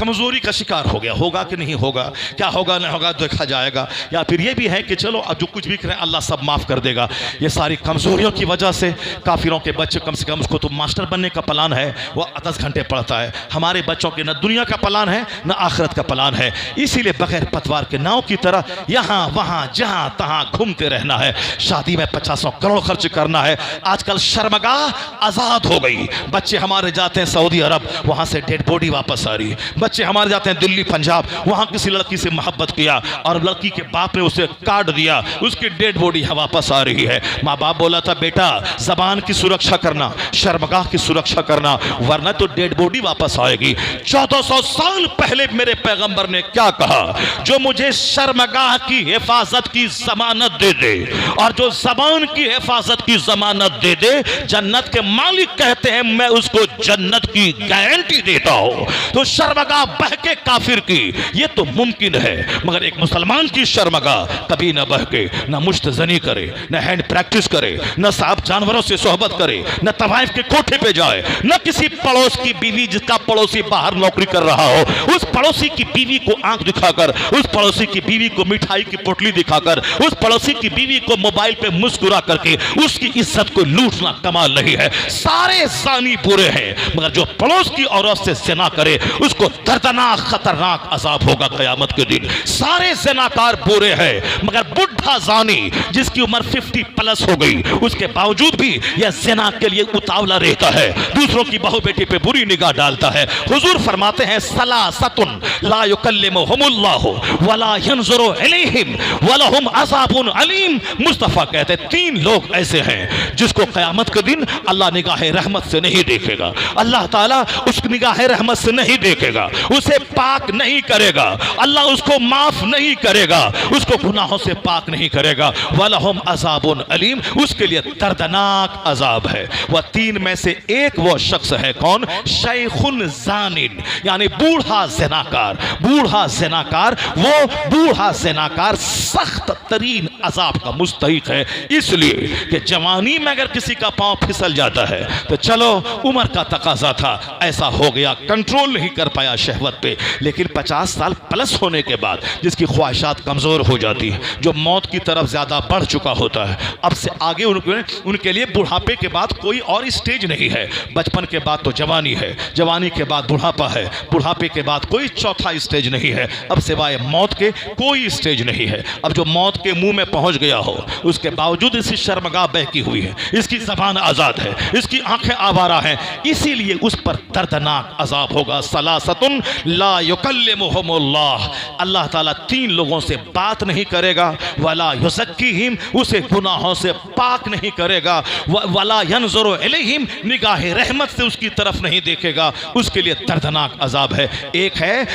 कमज़ोरी का शिकार हो गया, होगा कि नहीं होगा, क्या होगा नहीं होगा देखा जाएगा, या फिर ये भी है कि चलो अब जो कुछ भी करें अल्लाह सब माफ़ कर देगा। ये सारी कमज़ोरियों की वजह से काफिरों के बच्चे कम से कम उसको तो मास्टर बनने का प्लान है, वो 10 घंटे पढ़ता है। हमारे बच्चों के न दुनिया का प्लान है न आखिरत का प्लान है, इसीलिए बगैर पतवार के नाव की तरह यहाँ वहाँ जहाँ तहाँ घूमते रहना है। शादी में 50 करोड़ खर्च करना है। आजकल शर्मगाह आज़ाद हो गई। बच्चे हमारे जाते हैं सऊदी अरब, वहाँ से डेड बॉडी वापस आ रही है। बच्चे हमारे जाते हैं दिल्ली पंजाब, वहाँ किसी लड़की से मोहब्बत किया और लड़की के बाप ने उसे काट दिया, उसकी डेड बॉडी वापस आ रही है। माँ बाप बोला था बेटा ज़बान की सुरक्षा करना, शर्मगाह की सुरक्षा करना, वरना तो डेड बॉडी वापस आएगी। 1400 साल पहले मेरे पैगंबर ने क्या कहा, जो मुझे शर्मगाह की हिफाजत की जमानत दे दे और जो ज़बान की हिफाजत की जमानत दे दे, जन्नत के मालिक कहते हैं मैं उसको जन्नत की गारंटी देता हूं। तो शर्मगाह बहके काफिर की ये तो मुमकिन है, मगर एक मुसलमान की शर्मगाह कभी न बहके, न मुश्तजनी करे, न हैंड प्रैक्टिस करे, न साहब जानवरों से सोहबत करे, न तवाइफ के कोठे पे जाए, न किसी पड़ोस की बीवी जिसका पड़ोसी बाहर नौकरी कर रहा हो उस पड़ोसी की बीवी को आंख दिखाकर, उस पड़ोसी की बीवी को मिठाई की पोटली दिखाकर, उस पड़ोसी की बीवी को मोबाइल पे मुस्कुरा करके उसकी इज्जत को लूटना कमाल नहीं है। सारे जानी बुरे हैं, मगर जो पड़ोस की औरत से ज़िना करे उसको दर्दनाक खतरनाक अजाब होगा क़यामत के दिन। सारे ज़िनाकार बुरे हैं, मगर बुढ़ा जानी जिसकी उम्र 50+ हो गई उसके बावजूद भी यह ज़िना के लिए उतावला रहता है, दूसरों की बहू बेटी पे बुरी निगाह डालता है। हुजूर फरमाते हैं सलासतुन ला युकल्लिमुहुमुल्लाहु वला यंजुरु इलैहिम वलहुम अज़ाबुन अलीम। मुस्तफ़ा कहते हैं 3 लोग ऐसे हैं जिसको क़यामत के दिन अल्लाह निगाह रहमत से नहीं देखेगा, अल्लाह ताला उस निगाह रहमत से नहीं देखेगा, उसे पाक नहीं करेगा, अल्लाह उसको माफ नहीं करेगा, उसको गुनाहों से पाक नहीं करेगा। वलहुम अज़ाबुन अलीम, उसके लिए दर्दनाक अजाब है। वह 3 में से एक वो शख्स है कौन, शैखुन ज़ानिन, यानी बूढ़ा ज़िनाकार। बूढ़ा ज़िनाकार, वो बूढ़ा ज़िनाकार सख्त तरीन अजाब का मुस्तहिक है, इसलिए कि जवानी में अगर किसी का पांव फिसल जाता है तो चलो उम्र का तकाजा था, ऐसा हो गया, कंट्रोल नहीं कर पाया शहवत पे, लेकिन 50 साल प्लस होने के बाद जिसकी ख्वाहिशात कमज़ोर हो जाती है, जो मौत की तरफ ज़्यादा बढ़ चुका होता है, अब से आगे उनके लिए बुढ़ापे के बाद कोई और स्टेज नहीं है। बचपन के बाद तो जवानी है, जवानी के बाद बुढ़ापा है, बुढ़ापे के बाद कोई चौथा स्टेज नहीं है, अब सिवाय मौत के कोई स्टेज नहीं है। अब जो मौत के मुंह में पहुंच गया हो उसके बावजूद इसकी शर्मगाह बहकी हुई है, इसकी ज़बान आज़ाद है, इसकी आंखें आवारा हैं, इसीलिए उस पर दर्दनाक अजाब होगा। सलासतुन ला युकल्लिमुहुमुल्लाह, अल्लाह ताला 3 लोगों से बात नहीं करेगा, वला युज़क्कीहिम, उसे गुनाहों से पाक नहीं करेगा, वला यंजुरु इलैहिम, निगाह रहमत से उसकी तरफ नहीं देखेगा, उसके लिए दर्दनाक अजाब है। एक है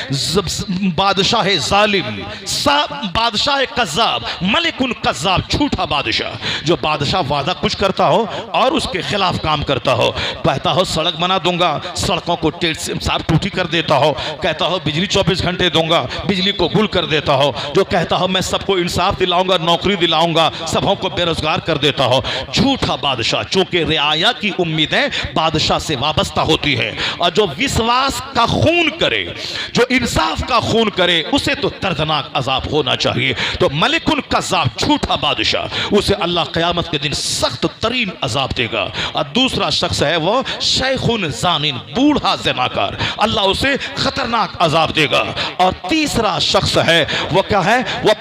बादशाह जालिम, बादशाह कज़्ज़ाब, मलिकुन कज़्ज़ाब, झूठा बादशाह, जो बादशाह वादा कुछ करता हो और उसके खिलाफ काम करता हो। कहता हो सड़क बना दूंगा, सड़कों को साफ टूटी कर देता हो, कहता हो बिजली 24 घंटे दूंगा, बिजली को गुल कर देता हो, जो कहता हो मैं सबको इंसाफ दिलाऊंगा, नौकरी दिलाऊंगा, सबों को बेरोजगार कर देता हो। झूठा बादशाह, चूंकि रियाया की उम्मीदें बादशाह से वाबस्ता होती है, और जो विश्वास का खून करे, जो इंसाफ का खून करे, उसे तो दर्दनाक अजाब होना चाहिए। तो मलिकुन कज़्ज़ाब, झूठा बादशाह, उसे अल्लाह क़यामत के दिन सख्त तरीन अजाब देगा। और दूसरा शख्स है वो शैखुन ज़ानिन, बूढ़ा ज़िनाकार, अल्लाह उसे खतरनाक अजाब देगा। और तीसरा शख्स है वो क्या है, वो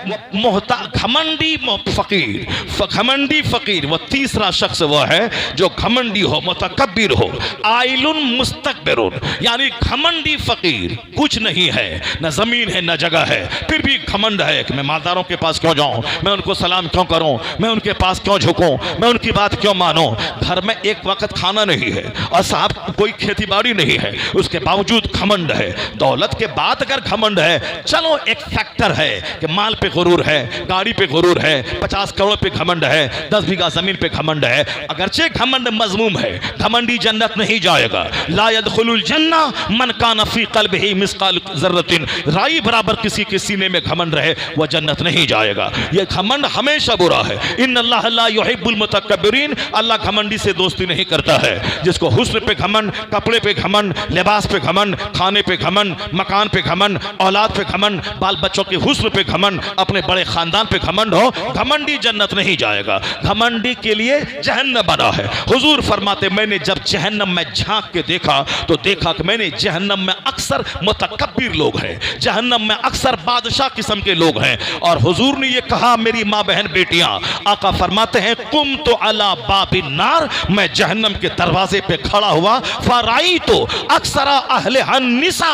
घमंडी फकीर, घमंडी फकीर, वो तीसरा शख्स वो है जो घमंडी हो, मुतकब्बिर हो, आइलुन मुस्तकबिरुन, यानी घमंडी फकीर, कुछ नहीं है, न जमीन है न जगह है, फिर भी घमंड है कि मैं मालदारों के पास क्यों जाऊं, मैं उनको सलाम क्यों करूं, मैं उनके पास क्यों झुकूं, मैं उनकी बात क्यों मानूं। घर में एक वक्त खाना नहीं है और साहब कोई खेती बाड़ी नहीं है, उसके बावजूद घमंड है। दौलत के बाद अगर घमंड है, चलो एक फैक्टर है कि माल पे गुरूर है, गाड़ी पे गुरूर है, 50 करोड़ पे घमंड है, 10 बीघा जमीन पे घमंड है, अगरचे घमंड मजमूम है, घमंडी जन्नत नहीं जाएगा। ला यदखुलुल जन्ना मन कान फी क़ल्बिही मिस्क़ाल ज़र्रतिन, राई बराबर किसी के सीने में घमंड रहे वह जन्नत नहीं जाएगा। ये घमंड घमंड हमेशा बुरा है। इन्नल्लाह ला युहिब्बुल मुतकब्बिरीन, अल्लाह घमंडी से दोस्ती नहीं करता है। जिसको हुस्न पे घमंड, कपड़े पे घमंड, लिबास पे घमंड, खाने पे घमंड, मकान पे घमंड, औलाद पे घमंड, बाल बच्चों के हुस्न पे घमंड, अपने बड़े खानदान पे घमंड हो, घमंडी जन्नत नहीं जाएगा, घमंडी के लिए जहन्नम बना है। हुजूर फरमाते मैंने जब जहन्नम में झांक के देखा तो देखा कि मैंने जहन्नम में अक्सर मुतकब्बिर लोग हैं, जहन्नम में अक्सर बादशाह किस्म के लोग हैं। और हुजूर ने ये कहा, मेरी माँ बहन बेटियां, आका फरमाते हैं कुम तो अला बाबिन नार, मैं जहन्नम के दरवाजे पे खड़ा हुआ, फराई तो अक्सरा अहले हन्निसा,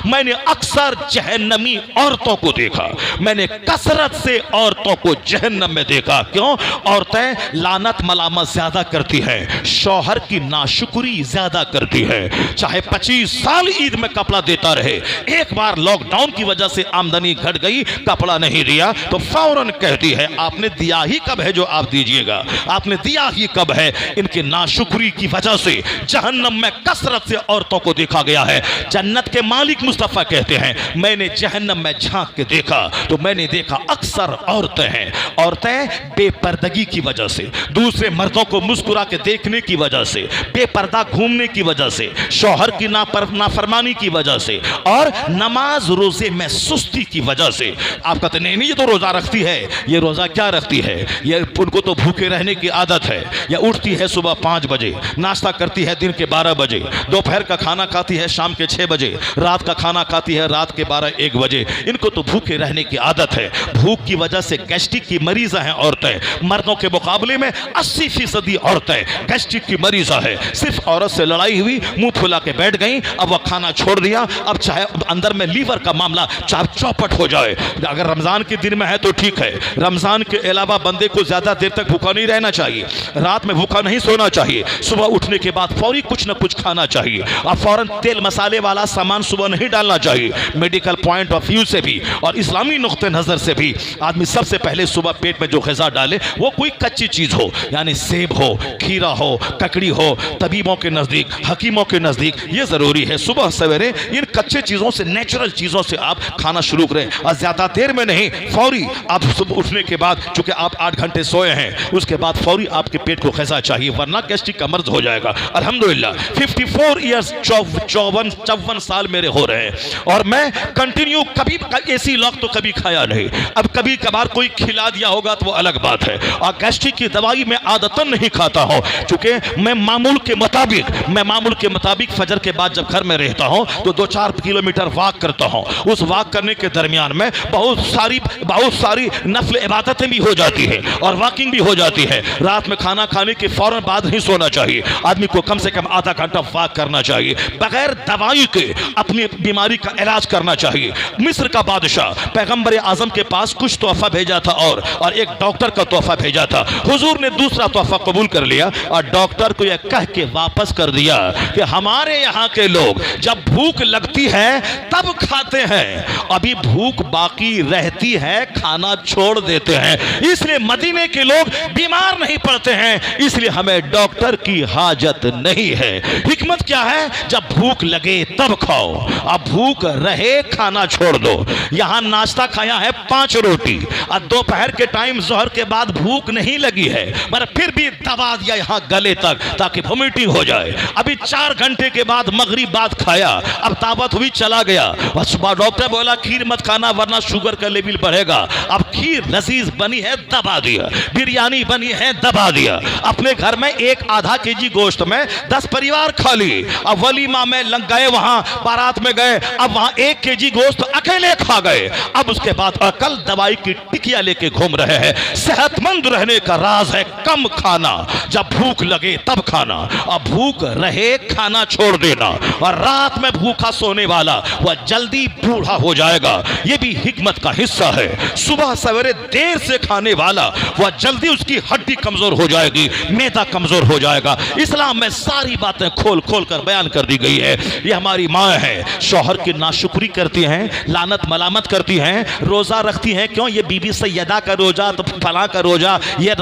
मैंने अक्सर जहन्नमी औरतों को देखा, मैंने कसरत से औरतों को जहन्नम में देखा। क्यों? औरतें लानत मलामत ज्यादा करती हैं, शौहर की नाशुक्री ज्यादा करती है। चाहे 25 साल ईद में कपड़ा देता रहे, एक बार लॉकडाउन की वजह से आमदनी घट गई, कपड़ा नहीं दिया तो फौरन कहती है आपने दिया ही कब है जो आप दीजिएगा, आपने दिया ही कब है। इनके नाशुक्री की वजह से जहन्नम में कसरत से औरतों को देखा गया है। जन्नत के मालिक मुस्तफा कहते हैं मैंने जहन्नम में झांक के देखा तो मैंने देखा अक्सर औरतें हैं। औरतें बेपर्दगी की वजह से, दूसरे मर्दों को मुस्कुरा के देखने की वजह से, बेपर्दा घूमने की वजह से, शौहर की नाफरमानी की वजह से और नमाज रोजे में सुस्ती की वजह से। आप कहते नहीं ये तो रोजा रखती है, ये रोजा क्या रखती है, ये उनको तो भूखे रहने की आदत है। या उठती है सुबह 5 बजे, नाश्ता करती है दिन के 12 बजे, दोपहर का खाना खाती है शाम के 6 बजे, रात का खाना खाती है रात के 12-1 बजे। इनको तो भूखे रहने की आदत है। भूख की वजह से गैस्ट्रिक की मरीजा हैं औरतें। मर्दों के मुकाबले में 80% औरतें गैस्ट्रिक की मरीजा है। सिर्फ औरत से लड़ाई हुई, मुंह फुला के बैठ गई, अब वह खाना छोड़ दिया, अब चाहे अंदर में लीवर का मामला चाहे चौपट हो जाए। अगर रमजान के दिन में है तो ठीक है, रमजान के अलावा बंदे को ज्यादा देर तक भूखा नहीं रहना चाहिए, रात में भूखा नहीं सोना चाहिए, सुबह उठने के बाद फौरी कुछ न कुछ खाना चाहिए और फौरन तेल मसाले वाला सामान सुबह नहीं डालना चाहिए। मेडिकल पॉइंट ऑफ व्यू से भी और इस्लामी नुक्ते नजर से भी आदमी सबसे पहले सुबह पेट में जो ग़िज़ा डाले वो कोई कच्ची चीज हो, यानी सेब हो, खीरा हो, ककड़ी हो, तबीबों के नजदीक, हकीमों के नजदीक ये जरूरी है सुबह सवेरे इन कच्चे चीजों से, नेचुरल चीजों से आप खाना शुरू करें और ज्यादा देर में नहीं, फौरी आप सुबह उठने के बाद, चूंकि आप 8 घंटे सोए हैं, उसके बाद फौरी आपके पेट को ग़िज़ा चाहिए वरना गैस्ट्रिक का मर्ज हो जाएगा। अल्हम्दुलिल्लाह 54 ईयर्स 54 साल मेरे हो रहे हैं और मैं कंटिन्यू कभी ऐसी लौक तो कभी खाया नहीं। अब कभी कभार कोई खिला दिया होगा तो वो अलग बात है। और गैस्ट्रिक की दवाई मैं आदतन नहीं खाता हूँ, चूंकि मैं मामूल के मुताबिक फजर के बाद जब घर में रहता हूँ तो 2-4 किलोमीटर वॉक करता हूँ। उस वॉक करने के दरमियान में बहुत सारी नफल इबादतें भी हो जाती है और वॉकिंग भी हो जाती है। रात में खाना खाने के फौरन बाद नहीं सोना चाहिए, आदमी को कम से कम आधा घंटा वॉक करना चाहिए, बगैर दवाई के अपनी बीमारी का इलाज करना चाहिए। मिस्र का बादशाह पैगंबर आजम के पास कुछ तोहफा भेजा था और एक डॉक्टर का तोहफा भेजा था। हुजूर ने दूसरा तोहफा कबूल कर लिया और डॉक्टर को यह कह के वापस कर दिया कि हमारे यहाँ के लोग जब भूख लगती है तब खाते हैं, अभी भूख बाकी रहती है खाना छोड़ देते हैं, इसलिए मदीने के लोग बीमार नहीं पड़ते हैं, इसलिए हमें डॉक्टर की हाजत नहीं है। हिकमत क्या है? जब भूख लगे तब खाओ, अब भूख रहे खाना छोड़ दो। यहां नाश्ता खाया है 5 रोटी और दोपहर के टाइम जोहर के बाद भूख नहीं लगी है, मगर फिर भी दबा दिया यहां गले तक ताकि वोमिटिंग हो जाए। अभी 4 घंटे के बाद मगरिब बाद खाया, अब ताकत हुई चला गया और सुबह डॉक्टर बोला खीर मत खाना वरना शुगर का लेवल बढ़ेगा। अब खीर लजीज बनी है दबा दिया, बिरयानी बनी है दबा दिया। अपने घर में 1-आधा केजी गोश्त में 10 परिवार खा ली। अब वलीमा में लग गए, वहां बारात में गए, अब वहां 1 केजी गोश्त अकेले खा गए। अब उसके बाद अकल दवाई की टिकिया लेके घूम रहे हैं। सेहतमंद रहने का राज है कम खाना, जब भूख लगे तब खाना और भूख रहे खाना छोड़ देना। और रात में भूखा सोने वाला वह जल्दी बूढ़ा हो जाएगा, यह भी हिकमत का हिस्सा है। सुबह सवेरे देर से खाने वाला वह जल्दी उसकी हड्डी कमजोर हो जाएगी, मैदा कमजोर हो जाएगा। इस्लाम में सारी बातें खोल खोल कर बयान कर दी गई है। ये हमारी माँ है, शौहर की नाशुक्री करती हैं, लानत मलामत करती हैं, रोजा रखती हैं। क्यों? ये बीबी सैयदा का रोजा तो फला का रोजा, ये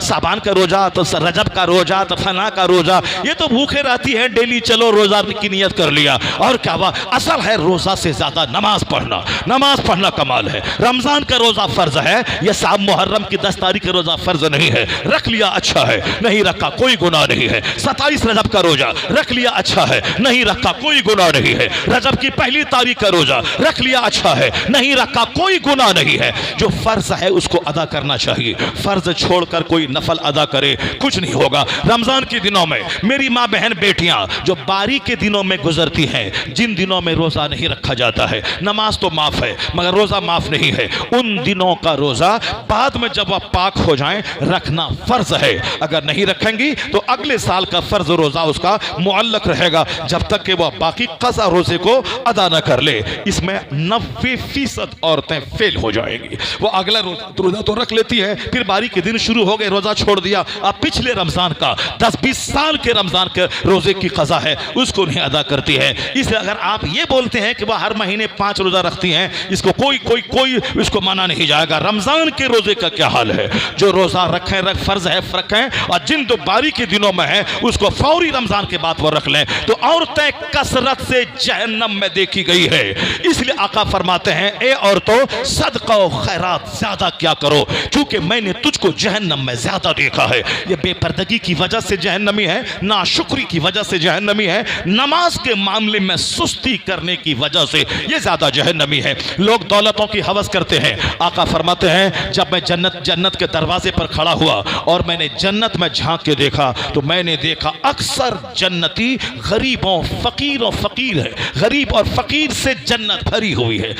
साबान का रोजा तो रजब का रोजा तो फना का रोजा, ये तो भूखे रहती है डेली, चलो रोजा की नियत कर लिया और क्या हुआ। असल है रोजा से ज्यादा नमाज पढ़ना, नमाज पढ़ना कमाल है। रमजान का रोजा फर्ज है, यह साहब मुहर्रम की 10 तारीख का रोजा फर्ज नहीं है, रख लिया अच्छा है, नहीं रखा कोई गुनाह नहीं है। 27 रजब का रोजा रख लिया अच्छा है, नहीं रखा कोई गुनाह नहीं है। रजब की पहली तारीख का रोजा रख लिया अच्छा है, नहीं रखा कोई गुनाह नहीं है। जो फर्ज है उसको अदा करना चाहिए, फर्ज छोड़कर कोई नफल अदा करे कुछ नहीं होगा। रमजान के दिनों में मेरी माँ बहन बेटियां जो बारी के दिनों में गुजरती हैं, जिन दिनों में रोजा नहीं रखा जाता है, नमाज तो माफ है मगर रोजा माफ नहीं है, उन दिनों का रोजा बाद में जब वह पाक हो जाएं रखना फर्ज है। अगर नहीं रखेंगी तो अगले साल का फर्ज रोजा उसका मुअल्लक रहेगा जब तक कि वह बाकी क़ज़ा रोजे को अदा न कर ले। इसमें 90% औरतें फेल हो जाएंगी। वो अगला रोजा तो रख लेती है, फिर बारी के दिन शुरू हो गए रोजा छोड़ दिया, अब पिछले रमजान का 10-20 साल के रमजान के रोजे की क़ज़ा है उसको नहीं अदा करती है। इसलिए अगर आप ये बोलते हैं कि वह हर महीने 5 रोजा रखती हैं, इसको कोई इसको माना नहीं जाएगा। रमजान के रोजे का क्या हाल है? जो रोजा रखें फर्ज है रखें, और जिन दो बारी के दिनों में है उसको फौरी रमजान के बाद वो रख लें। तो औरतें कसरत से जहन्नम में देखी गई है। इसलिए आका फरमाते हैं, ए औरतों सदका और खैरात ज्यादा क्या करो, क्योंकि मैंने तुझको जहन्नम में ज्यादा देखा है। ये बेपर्दगी की वजह से जहन्नमी है, नाशुक्री की वजह से जहन्नमी है, नमाज के मामले में सुस्ती करने की वजह से ये ज्यादा जहन्नमी है। लोग दौलतों की हवस करते हैं। आका फरमाते हैं, जब मैं जन्नत के दरवाजे पर खड़ा हुआ और मैंने जन्नत में झांक के देखा तो मैंने देखा अक्सर जन्नती गरीबों फकीर है, गरीब और फकीर से जन्नत भरी हुई है,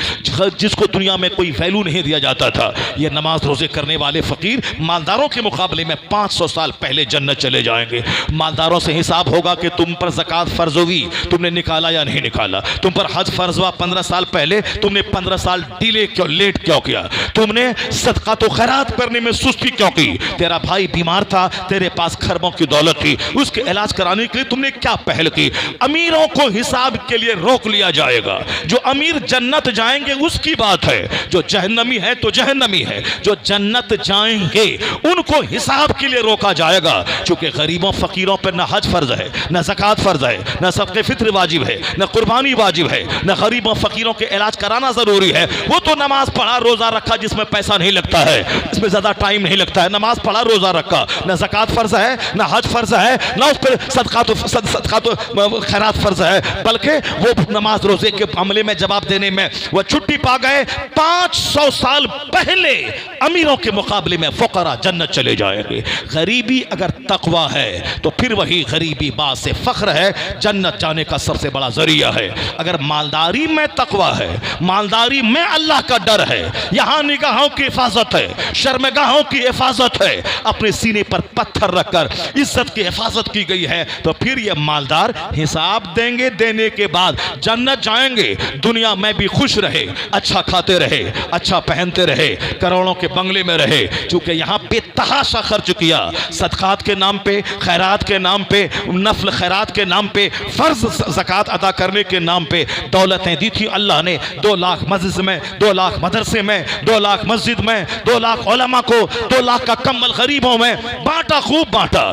जिसको दुनिया में कोई वैल्यू नहीं दिया जाता था। ये नमाज रोजे करने वाले फकीर मालदारों के मुकाबले में 500 साल पहले जन्नत चले जाएंगे। मालदारों से हिसाब होगा कि तुम पर ज़कात फर्ज हुई, तुमने निकाला या नहीं निकाला, तुम पर हज फर्ज हुआ 15 साल पहले, तुमने 15 साल लेट क्यों किया, तुमने सदका तो खैरात करने में सुस्ती क्यों की, तेरा भाई बीमार था, तेरे पास खरबों की दौलत थी, उसके इलाज कराने के लिए तुमने क्या पहल की। अमीरों को हिसाब के लिए रोक लिया जाएगा। जो अमीर जन्नत जाएंगे उसकी बात है, जो जहन्नमी है तो जहन्नमी है। जो जन्नत जाएंगे उनको हिसाब के लिए रोका जाएगा, क्योंकि गरीबों फकीरों पर न हज फर्ज है, न ज़कात फर्ज है, न सदक़े फित्र वाजिब है, न कुर्बानी वाजिब है, न गरीबों फकीरों के इलाज कराना जरूरी है। वो तो नमाज पढ़ा रोजा रखा जिसमें पैसा नहीं लगता है, इसमें ज्यादा टाइम नहीं लगता है, नमाज पढ़ा रोजा रखा, न ज़कात फर्ज है, न हज फर्ज है, न उस पर सदका तो खैरात फर्ज है, बल्कि वो नमाज रोजे के मामले में जवाब देने में वो छुट्टी पा गए। 500 साल पहले अमीरों के मुकाबले में फुकरा जन्नत चले जाएंगे। गरीबी अगर तकवा है तो फिर वही गरीबी बात से फख्र है, जन्नत जाने का सबसे बड़ा जरिया है। अगर मालदारी में तकवा है, मालदारी में अल्लाह का डर है, यहाँ निगाहों की हिफाजत है, शर्मगाहों की हिफाजत है, अपने सीने पर पत्थर रखकर इज्जत की हिफाजत की गई है, तो फिर ये मालदार हिसाब देंगे, देने के बाद जन्नत जाएंगे। दुनिया में भी खुश रहे, अच्छा खाते रहे, अच्छा पहनते रहे, करोड़ों के बंगले में रहे, चूंकि यहाँ बेतहाशा खर्च किया, सदकात के नाम पे, खैरात के नाम पे, नफल खैरात के नाम पे, फर्ज ज़कात अदा करने के नाम पे दौलतें दी थी अल्लाह ने। 2 लाख मस्जिद में, 2 लाख मदरसे में, 2 लाख मस्जिद में, 2 लाख उलमा को, 2 लाख का कम्बल गरीबों में बांटा, खूब बांटा।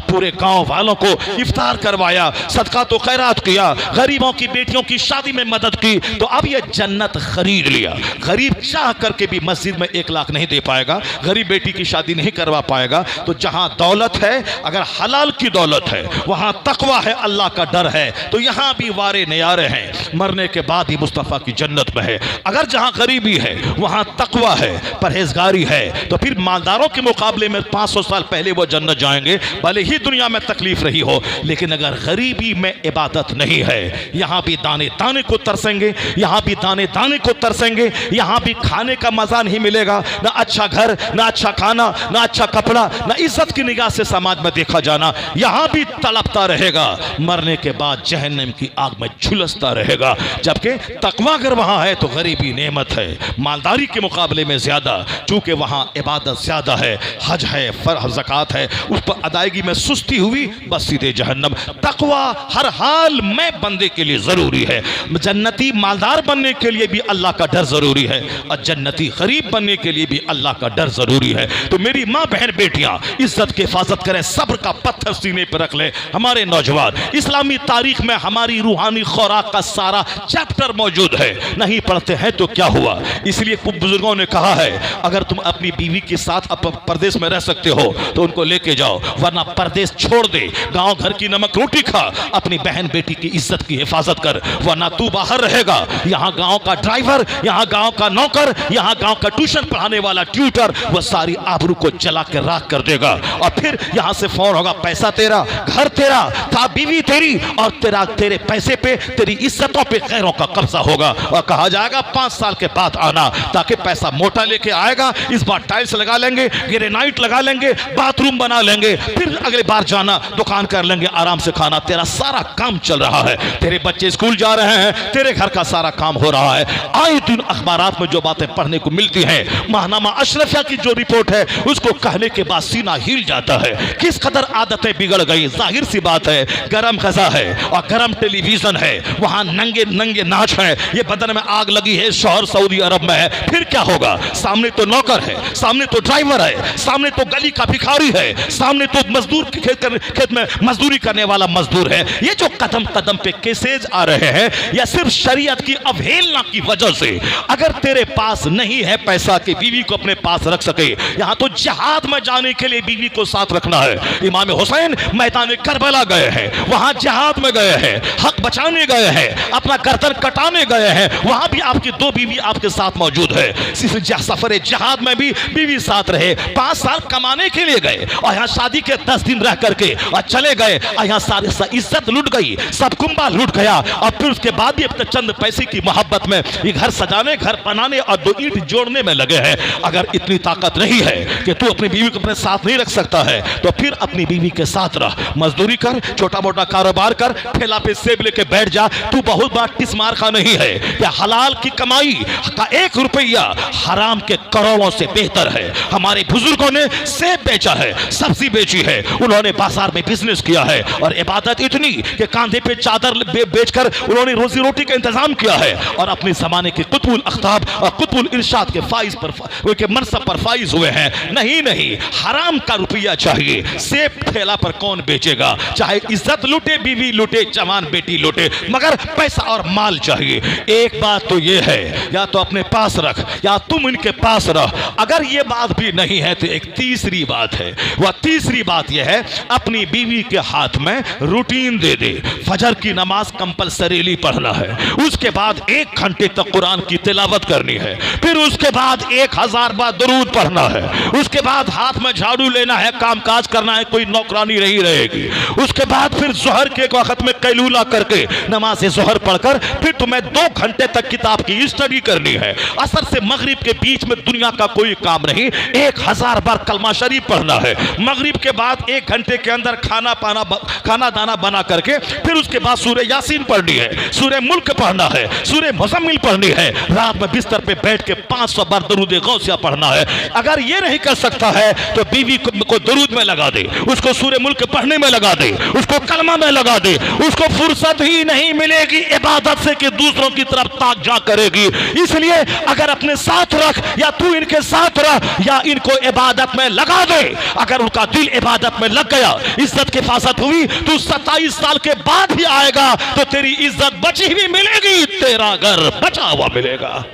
पूरे गांव वालों को इफ्तार करवाया, सदका तो खैरात किया, गरीबों की बेटियों की शादी में मदद की। तो अब ये जन्नत खरीद लिया। गरीब चाह करके भी मस्जिद में 1 लाख नहीं दे पाएगा, गरीब बेटी की शादी नहीं करवा पाएगा। तो जहां दौलत है, अगर हलाल की दौलत है, वहां तकवा है, अल्लाह का डर है, तो यहां भी वारे नयारे हैं, मरने के बाद ही मुस्तफ़ा की जन्नत में है। अगर जहां गरीबी है वहां तकवा है, परहेजगारी है, तो फिर मालदारों के मुकाबले में 500 साल पहले वो जन्नत जाएंगे, भले ही दुनिया में तकलीफ रही हो। लेकिन अगर गरीबी में इबादत नहीं है, यहां भी दाने दाने को तरसेंगे, यहां भी दाने दाने को तरसेंगे, यहां भी खाने का मजा नहीं मिलेगा, ना अच्छा घर, ना अच्छा खाना, ना अच्छा कपड़ा, ना इज्जत की निगाह से समाज में देखा जाना, यहां भी तड़पता रहेगा, मरने के बाद जहन्नम की आग में झुलसता रहेगा। जबकि तकवा अगर वहां है तो गरीबी नेमत है, मालदारी के मुकाबले में ज्यादा, चूंकि वहां इबादत ज्यादा है, हज है, ज़कात है, उस पर अदायगी में सुस्ती हुई, बस सीधे जहन्नम। तकवा हर हाल में बंदे के लिए जरूरी है। जन्नती मालदार बनने के लिए भी अल्लाह का डर जरूरी है, और जन्नती गरीब बनने के लिए भी अल्लाह का डर जरूरी है। तो मेरी माँ बहन बेटियां, इज्जत की हिफाजत करे, सब्र का पत्थर सीने पर रख ले। हमारे नौजवान, इस्लामी तारीख में हमारी रूहानी खुराक का सारा चैप्टर मौजूद है, नहीं पढ़ते हैं तो क्या हुआ। इसलिए कुछ बुजुर्गों ने कहा है, अगर तुम अपनी बीवी के साथ परदेश में रह सकते हो तो उनको लेके जाओ, वरना परदेश छोड़ दे। गांव घर की नमक रोटी खा, अपनी बहन बेटी की इज्जत की हिफाजत कर, वरना तू बाहर रहेगा। यहाँ गांव का ड्राइवर, यहाँ गांव का नौकर, यहाँ गांव का ट्यूशन पढ़ाने वाला ट्यूटर, वो सारी आबरू को जला के राख कर देगा। और फिर यहाँ से फोन होगा, पैसा तेरा, घर तेरा, था बीवी तेरी, और तेरे पैसे पे, तेरी इज्जतों पे गैरों का कब्जा होगा। और कहा जाएगा 5 साल के बाद आना, ताकि पैसा मोटा लेके आएगा, इस बार टाइल्स लगा लेंगे, ग्रेनाइट लगा लेंगे, बाथरूम बना लेंगे, फिर अगले बार जाना, दुकान कर लेंगे, आराम से खाना। तेरा सारा काम चल रहा है, तेरे बच्चे स्कूल जा रहे हैं, तेरे घर का सारा काम हो रहा है। आए दिन अखबारात में जो बातें पढ़ने को मिलती हैं, महानामा अशरफिया की जो रिपोर्ट है, उसको कहने के बाद सीना हिल जाता है। किस कदर आदतें बिगड़ गई। जाहिर सी बात है, गरम गजा है और गरम टेलीविजन है, वहां नंगे नंगे नाच है, ये बदन में आग लगी है, शौहर सऊदी अरब में है, फिर क्या होगा। सामने तो नौकर है, सामने तो ड्राइवर है, सामने तो गली का भिखारी है, सामने तो मजदूर खेत में मजदूरी करने वाला मजदूर है। ये जो कदम कदम पे केसेज आ रहे हैं, या सिर्फ शरीयत की अवहेलना की वजह से। अगर तेरे पास नहीं है पैसा कि बीवी को अपने पास रख सके, यहां तो जिहाद में जाने के लिए बीवी को साथ रखना है। इमाम हुसैन मैदान करबला गए हैं, वहां जिहाद में गए हैं, हक बचाने गए हैं, अपना गर्दन कटाने गए हैं, वहां भी आपकी 2 बीवी आपके साथ मौजूद है। सफर जिहाद में भी बीवी साथ रहे। 5 साल कमाने के लिए गए और यहाँ शादी के 10 दिन रह करके और चले गए, और यहाँ सारी इज्जत लूट गई, सब कुंबा लूट गया। और फिर उसके बाद भी अपने चंद पैसे की मोहब्बत में ये घर सजाने, घर बनाने और 2 ईंट जोड़ने में लगे हैं। अगर इतनी ताकत नहीं है कि तू अपनी बीवी को अपने साथ नहीं रख सकता है, तो फिर अपनी बीवी के साथ रह, मजदूरी कर, छोटा मोटा कारोबार कर, ठेला पे सेब लेके बैठ जा। तू बहुत बड़ा टिस्मार का नहीं है। या हलाल की कमाई का 1 रुपया हराम के करोड़ों से बेहतर है। हमारे बुजुर्गों ने सेब बेचा है, सब्जी बेची है, उन्होंने बाजार में बिजनेस किया है, और इबादत इतनी कि कांधे पे चादर बेचकर उन्होंने रोजी रोटी का इंतजाम किया है, और अपने जमाने के कुतुबुल अख्ताब और कुतुबुल इरशाद के फाइज पर, उनके मनसब पर फाइज हुए हैं। नहीं नहीं, हराम का रुपया चाहिए। सेब ठेला पर कौन बेचेगा? चाहे इज्जत लूटे, बीवी लूटे, जवान बेटी लूटे, मगर पैसा और माल चाहिए। एक बात तो ये है, या तो अपने पास रख या तुम इनके पास रह। अगर ये बात भी नहीं है तो एक तीसरी बात है। वह तीसरी बात यह है, अपनी बीवी के हाथ में रूटीन दे दे। फजर की नमाज कंपलसरीली पढ़ना है, उसके बाद 1 घंटे तक कुरान की तिलावत करनी है, फिर उसके बाद 1000 बार दरूद पढ़ना है, उसके बाद हाथ में झाड़ू लेना है, कामकाज करना है, कोई नौकरानी नहीं रहेगी। उसके बाद फिर जोहर के वक्त में कैलूला करके नमाज जोहर पढ़कर फिर तुम्हें 2 घंटे तक किताब की स्टडी करनी है। असर से मगरिब के बीच में दुनिया का कोई काम नहीं, 1000 बार कलमा शरीफ पढ़ना है। मगरिब के बाद 1 घंटे के अंदर खाना दाना बना करके फिर उसके बाद सूरह यासीन पढ़नी है, सूरह मुल्क पढ़ना है, सूरह मुज़म्मिल पढ़नी है। रात में बिस्तर पे बैठ के 500 बार दरूद गौसिया पढ़ना है। अगर ये नहीं कर सकता है तो बीवी को दरूद में लगा दे, उसको सूरह मुल्क पढ़ने में लगा दे, उसको कलमा में लगा दे। उसको फुर्सत ही नहीं मिलेगी इबादत से कि दूसरों की तरफ ताक जा करेगी। इसलिए अगर अपने साथ रख, या तू इनके साथ रह, या इनको इबादत में लगा दे। अगर उनका दिल इबादत में लग गया, इज्जत की हिफाजत हुई, तू 27 साल के बाद भी आएगा तो तेरी इज्जत बची हुई मिलेगी, तेरा घर बचा हुआ मिलेगा।